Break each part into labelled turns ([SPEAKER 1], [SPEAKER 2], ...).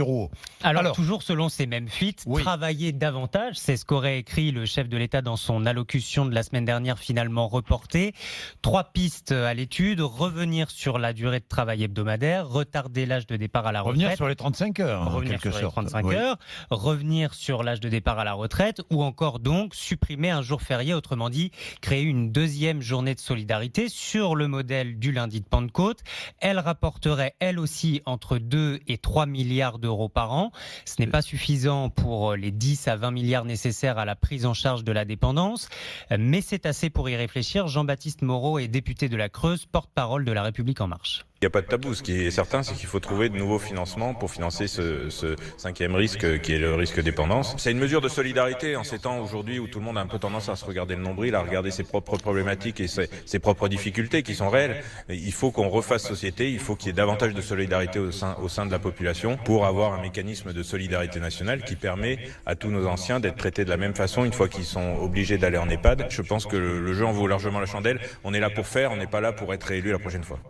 [SPEAKER 1] euros.
[SPEAKER 2] Alors, toujours selon ces mêmes fuites,
[SPEAKER 1] oui.
[SPEAKER 2] Travailler davantage, c'est ce qu'aurait écrit le chef de l'État dans son allocution de la semaine dernière, finalement reportée. 3 pistes à l'étude: revenir sur la durée de travail hebdomadaire, retarder l'âge de départ à la retraite.
[SPEAKER 1] Revenir sur les 35 heures, en
[SPEAKER 2] Revenir
[SPEAKER 1] quelque
[SPEAKER 2] sur les
[SPEAKER 1] sorte.
[SPEAKER 2] 35
[SPEAKER 1] Oui.
[SPEAKER 2] heures, revenir sur l'âge de départ à la retraite, ou encore donc supprimer un jour férié, autrement dit créer une deuxième journée de solidarité sur le modèle du lundi de Pentecôte. Elle rapporterait elle aussi entre 2 et 3 milliards d'euros par an. Ce n'est pas suffisant pour les 10 à 20 milliards nécessaires à la prise en charge de la dépendance, mais c'est assez pour y réfléchir. Jean-Baptiste Moreau est député de la Creuse, porte-parole de La République En Marche.
[SPEAKER 3] Il n'y a pas de tabou. Ce qui est certain, c'est qu'il faut trouver de nouveaux financements pour financer ce cinquième risque qui est le risque dépendance. C'est une mesure de solidarité en ces temps aujourd'hui où tout le monde a un peu tendance à se regarder le nombril, à regarder ses propres problématiques et ses propres difficultés qui sont réelles. Il faut qu'on refasse société, il faut qu'il y ait davantage de solidarité au sein de la population pour avoir un mécanisme de solidarité nationale qui permet à tous nos anciens d'être traités de la même façon une fois qu'ils sont obligés d'aller en EHPAD. Je pense que le jeu en vaut largement la chandelle. On est là pour faire, on n'est pas là pour être réélu la prochaine fois.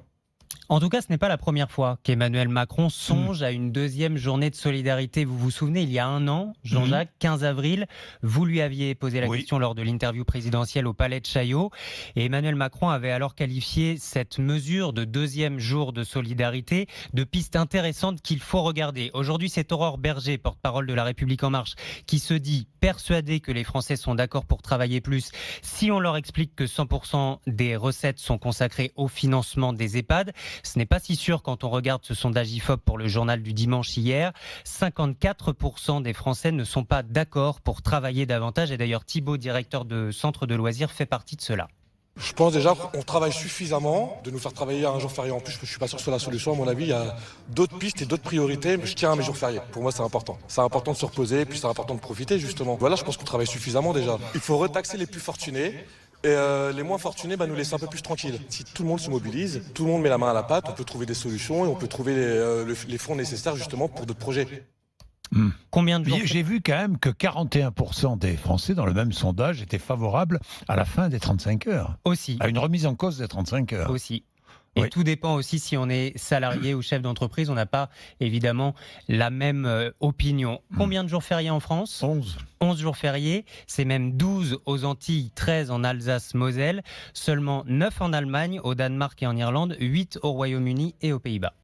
[SPEAKER 2] En tout cas, ce n'est pas la première fois qu'Emmanuel Macron songe à une deuxième journée de solidarité. Vous vous souvenez, il y a un an, Jean-Jacques, 15 avril, vous lui aviez posé la question lors de l'interview présidentielle au Palais de Chaillot. Et Emmanuel Macron avait alors qualifié cette mesure de deuxième jour de solidarité de piste intéressante qu'il faut regarder. Aujourd'hui, c'est Aurore Berger, porte-parole de La République En Marche, qui se dit persuadée que les Français sont d'accord pour travailler plus si on leur explique que 100% des recettes sont consacrées au financement des EHPAD. Ce n'est pas si sûr quand on regarde ce sondage IFOP pour le journal du dimanche hier. 54% des Français ne sont pas d'accord pour travailler davantage. Et d'ailleurs, Thibault, directeur de centre de loisirs, fait partie de cela.
[SPEAKER 4] Je pense déjà qu'on travaille suffisamment de nous faire travailler un jour férié en plus. Je ne suis pas sûr que ce soit la solution. À mon avis, il y a d'autres pistes et d'autres priorités. Mais je tiens à mes jours fériés. Pour moi, c'est important. C'est important de se reposer, puis c'est important de profiter, justement. Voilà, je pense qu'on travaille suffisamment déjà. Il faut retaxer les plus fortunés. Et les moins fortunés, nous laisser un peu plus tranquilles. Si tout le monde se mobilise, tout le monde met la main à la pâte, on peut trouver des solutions et on peut trouver les fonds nécessaires justement pour d'autres projets.
[SPEAKER 2] Combien de jours
[SPEAKER 1] J'ai vu quand même que 41% des Français, dans le même sondage, étaient favorables à la fin des 35 heures.
[SPEAKER 2] Aussi.
[SPEAKER 1] À une remise en cause des 35 heures.
[SPEAKER 2] Aussi. Et tout dépend aussi si on est salarié ou chef d'entreprise. On n'a pas évidemment la même opinion. Combien de jours fériés en France ?
[SPEAKER 1] 11.
[SPEAKER 2] 11 jours fériés. C'est même 12 aux Antilles, 13 en Alsace-Moselle. Seulement 9 en Allemagne, au Danemark et en Irlande, 8 au Royaume-Uni et aux Pays-Bas.